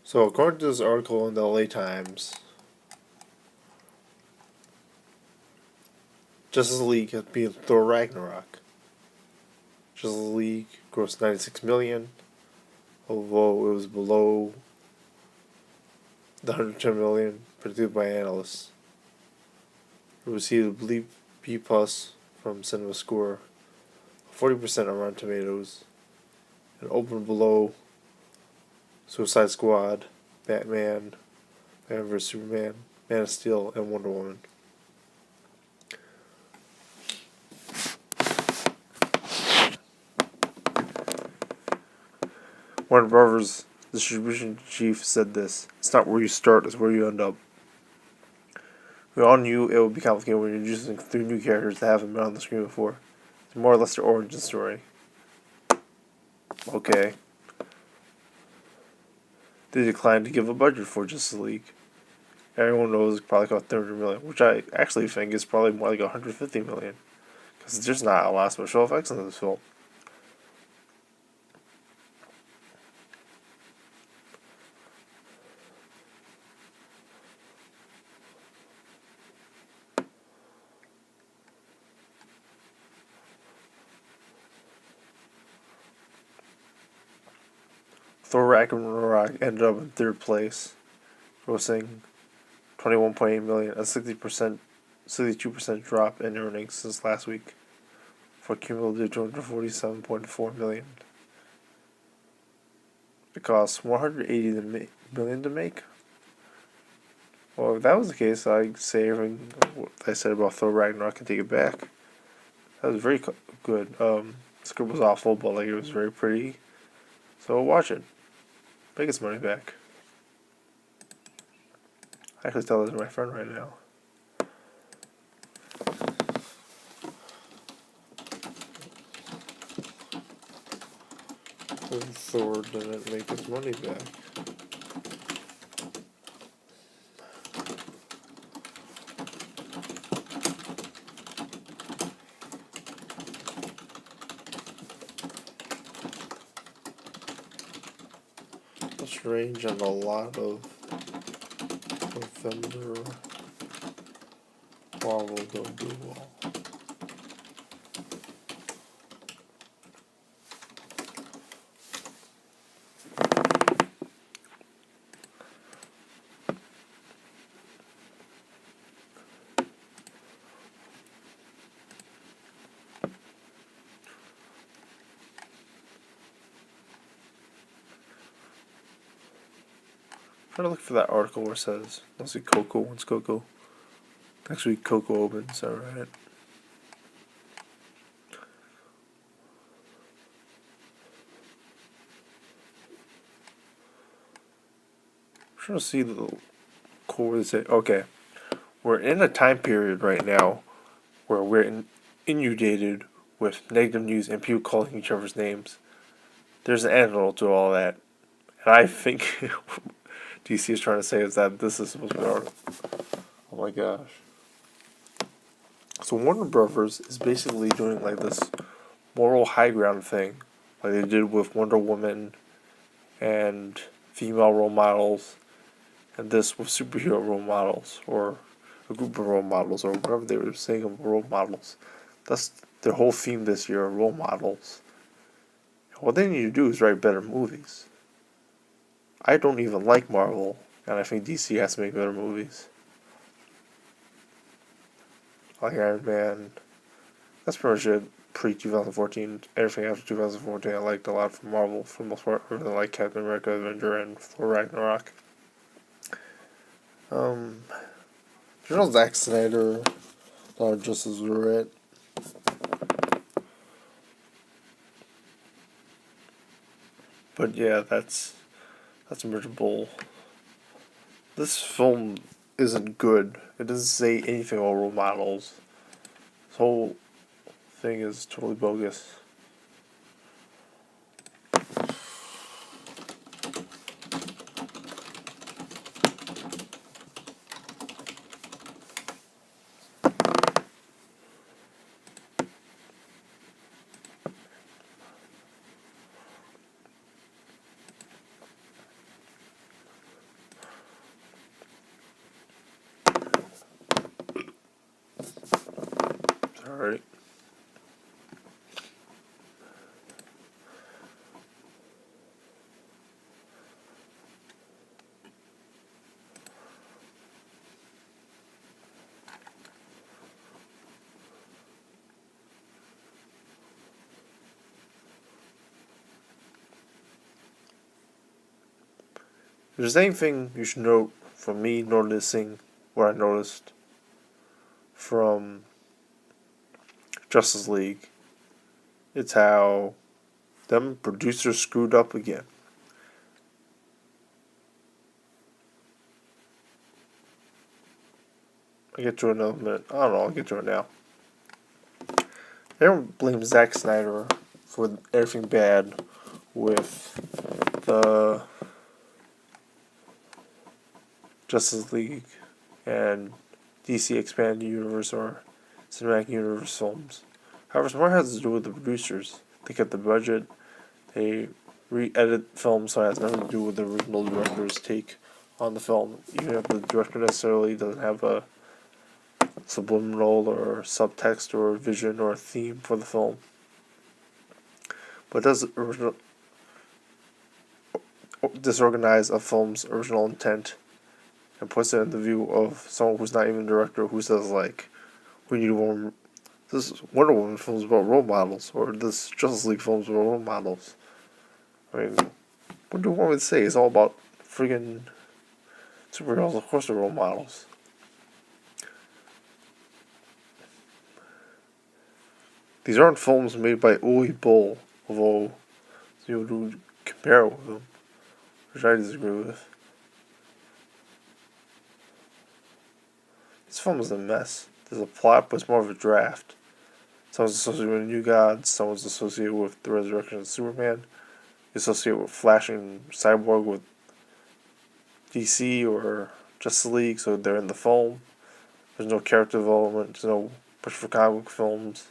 So, according to this article in the LA Times, Justice League has beat Thor Ragnarok. Justice League grossed 96 million, although it was below the 110 million predicted by analysts. It received a B plus from CinemaScore, 40% on Rotten Tomatoes, and opened below Suicide Squad, Batman vs Superman, Man of Steel, and Wonder Woman. Warner Brothers distribution chief said this: "It's not where you start, it's where you end up. We all knew it would be complicated when you're introducing 3 new characters that haven't been on the screen before. It's more or less their origin story." Okay. They declined to give a budget for Justice League. Everyone knows it probably cost 300 million, which I actually think is probably more like 150 million, because there's not a lot of special effects in this film. Thor Ragnarok ended up in 3rd place, grossing 21.8 million, a 62% drop in earnings since last week, for a cumulative 247.4 million. It cost 180 million to make. Well, if that was the case, I'd say everything I said about Thor Ragnarok and take it back. That was very good. The script was awful, but it was very pretty. So watch it. Make its money back. I actually tell this to my friend right now. And Thor didn't make its money back. Strange and a lot of November Marvel don't do well. I'm trying to look for that article where it says mostly Coco wants Coco. Next week Coco opens, alright. I'm trying to see the quote where they say, okay, we're in a time period right now where we're inundated with negative news and people calling each other's names. There's an antidote to all that. And I think DC is trying to say is that this is supposed to be art. Oh my gosh. So Warner Brothers is basically doing this moral high ground thing, like they did with Wonder Woman and female role models, and this with superhero role models, or a group of role models, or whatever they were saying of role models. That's their whole theme this year, role models. What they need to do is write better movies. I don't even like Marvel, and I think DC has to make better movies. Like Iron Man. That's pretty much it. Pre-2014. Everything after 2014 I liked a lot from Marvel, for the most part. I really like Captain America, Avenger, and Thor Ragnarok. There's no Zack Snyder, just as we're at. But yeah, that's miserable. This film isn't good. It doesn't say anything about role models. This whole thing is totally bogus. If there's anything you should note from me noticing what I noticed from Justice League, it's how them producers screwed up again. I'll get to it in another minute. I don't know, I'll get to it now. Everyone blames Zack Snyder for everything bad with the Justice League and DC Expanded Universe or Cinematic Universe films. However, some more has to do with the producers. They cut the budget, they re-edit films, so it has nothing to do with the original director's take on the film. Even if the director necessarily doesn't have a subliminal or subtext or vision or theme for the film, but it does disorganize a film's original intent and puts it in the view of someone who's not even a director, who says like, we need one. This Wonder Woman film is about role models, or this Justice League film is about role models. I mean, what do you want me to say? It's all about friggin' superheroes. Of course, they're role models. These aren't films made by Uwe Boll, although you would compare it with them, which I disagree with. This film is a mess. There's a plot, but it's more of a draft. Someone's associated with New Gods, someone's associated with the resurrection of Superman, you associate with Flash and Cyborg with DC or Justice League, so they're in the film. There's no character development, there's no push for comic films.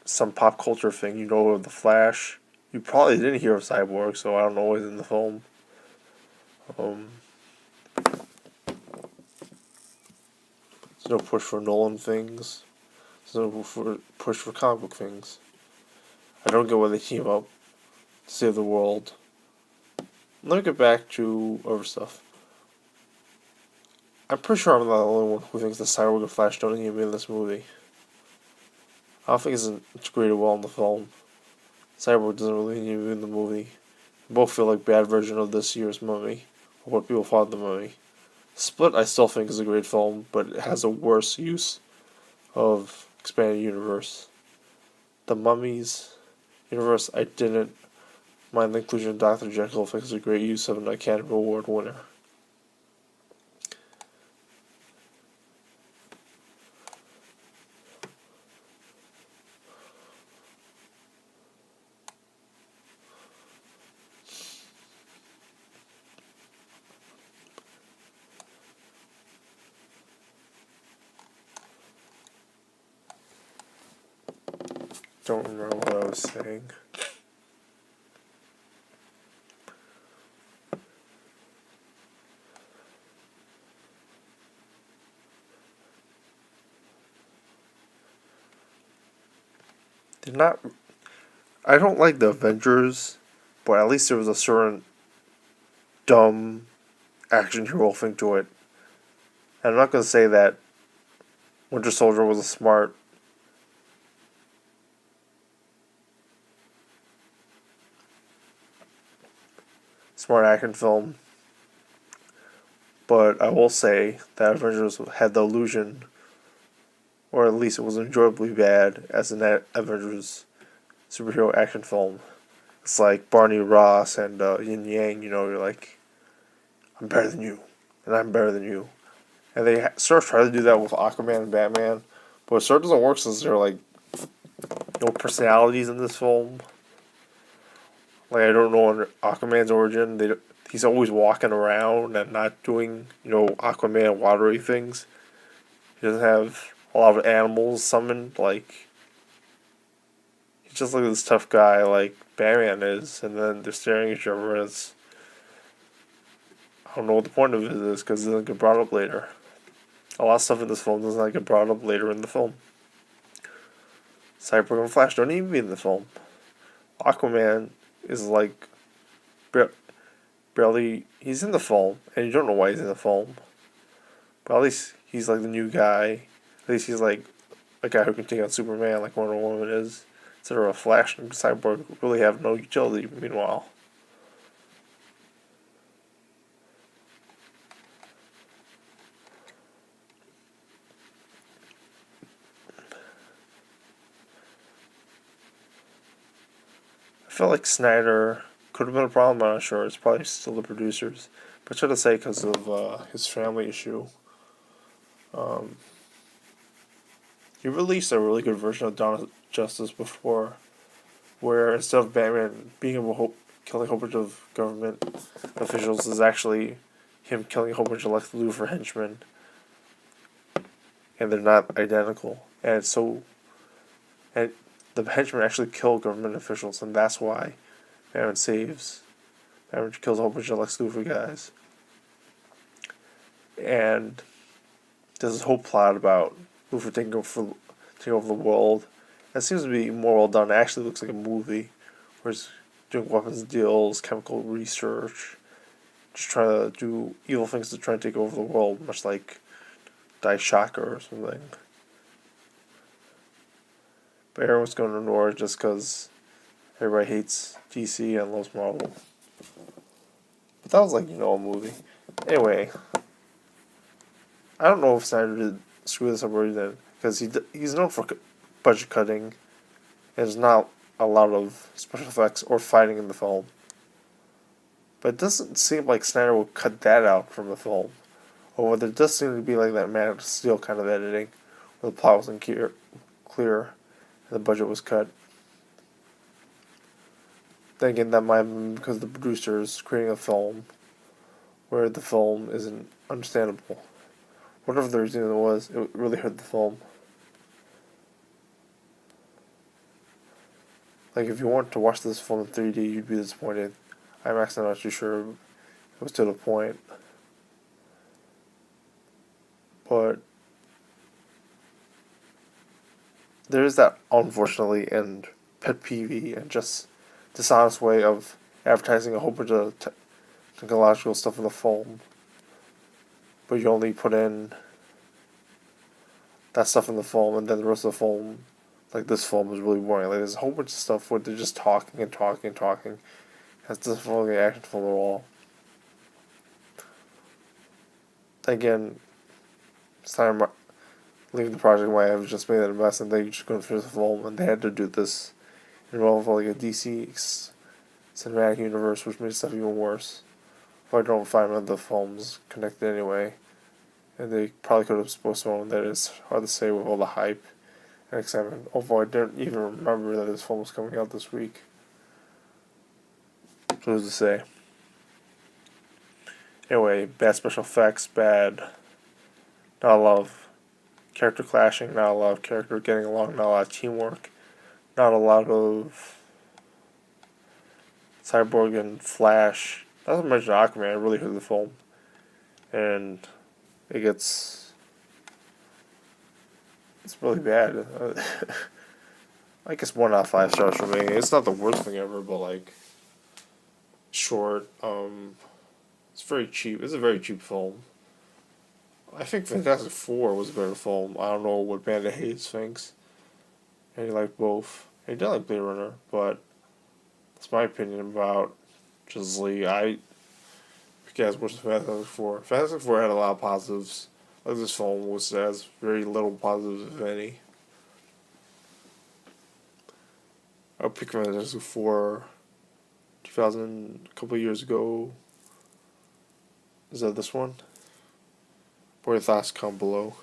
Some pop culture thing, you know of the Flash. You probably didn't hear of Cyborg, so I don't know what's in the film. There's no push for Nolan things. There's no push for comic book things. I don't get why they team up to save the world. Let me get back to other stuff. I'm pretty sure I'm not the only one who thinks that Cyborg and Flash don't need to be in this movie. I don't think it's integrated well in the film. Cyborg doesn't really need to be in the movie. They both feel like bad version of this year's Mummy, or what people thought of the Mummy. Split, I still think, is a great film, but it has a worse use of expanded universe. The Mummy's universe, I didn't mind the inclusion of Dr. Jekyll. I think it's a great use of an Academy Award winner. Don't remember what I was saying. I don't like the Avengers, but at least there was a certain dumb action hero thing to it. And I'm not going to say that Winter Soldier was a smart action film, but I will say that Avengers had the illusion, or at least it was enjoyably bad as an Avengers superhero action film. It's like Barney Ross and Yin Yang, you're like, I'm better than you, and I'm better than you. And they sort of try to do that with Aquaman and Batman, but it sort of doesn't work since there are like no personalities in this film. Like, I don't know Aquaman's origin. He's always walking around and not doing, Aquaman watery things. He doesn't have a lot of animals summoned. Like, he's just like this tough guy like Batman is. And then they're staring at each other and I don't know what the point of it is because it doesn't get brought up later. A lot of stuff in this film does not get brought up later in the film. Cyborg and Flash don't even be in the film. Aquaman is like barely, he's in the film, and you don't know why he's in the film. But at least he's like the new guy. At least he's like a guy who can take out Superman like Wonder Woman is. Instead of a Flash and Cyborg really have no utility, meanwhile. feel like Snyder could have been a problem. I'm not sure. It's probably still the producers, but I should have say because of his family issue. He released a really good version of Dawn of Justice before, where instead of Batman being able to killing a whole bunch of government officials, is actually him killing a whole bunch of Lex Luthor henchmen, and they're not identical. And the henchmen actually kill government officials, and that's why Batman kills a whole bunch of Lex Luthor guys. And there's this whole plot about Luthor taking over the world. That seems to be more well done. It actually looks like a movie where he's doing weapons deals, chemical research, just trying to do evil things to try and take over the world, much like Die Shocker or something. But everyone's going to ignore it just because everybody hates DC and loves Marvel. But that was like, a movie. Anyway, I don't know if Snyder did screw this up or he didn't, because he's known for budget cutting, and there's not a lot of special effects or fighting in the film. But it doesn't seem like Snyder will cut that out from the film. Or there does seem to be like that Man of Steel kind of editing, where the plot wasn't clear and the budget was cut. Then again, that might have been because the producers creating a film where the film isn't understandable. Whatever the reason it was, it really hurt the film. Like, if you want to watch this film in 3D, you'd be disappointed. IMAX, I'm not too sure it was to the point. But there is that, unfortunately, and pet peeve and just dishonest way of advertising a whole bunch of technological stuff in the film. But you only put in that stuff in the film, and then the rest of the film, like this film, is really boring. Like, there's a whole bunch of stuff where they're just talking and talking and talking. That's just really an action film at all. Again, Snyder leaving the project might have just made it a mess, and they just couldn't finish the film, and they had to do this involve like a DC cinematic universe, which made stuff even worse. If I don't find the films connected anyway, and they probably could have postponed that. It's hard to say with all the hype and excitement. Although I didn't even remember that this film was coming out this week. So who's to say? Anyway, bad special effects, bad. Not a lot of character clashing, not a lot of character getting along, not a lot of teamwork, not a lot of Cyborg and Flash. Not to mention Aquaman, I really hurt the film. And it's really bad. I guess 1 out of 5 stars for me. It's not the worst thing ever, but like short. It's very cheap. It's a very cheap film. I think Fantastic Four was a better film. I don't know what Banda Hayes thinks. And he liked both. He did like Blade Runner, but that's my opinion about Justice League. I guess what's Fantastic Four. Fantastic Four had a lot of positives. Like this film has very little positives, if any. I'll pick Fantastic Four 2000, a couple of years ago. Is that this one? What are your thoughts? Comment below.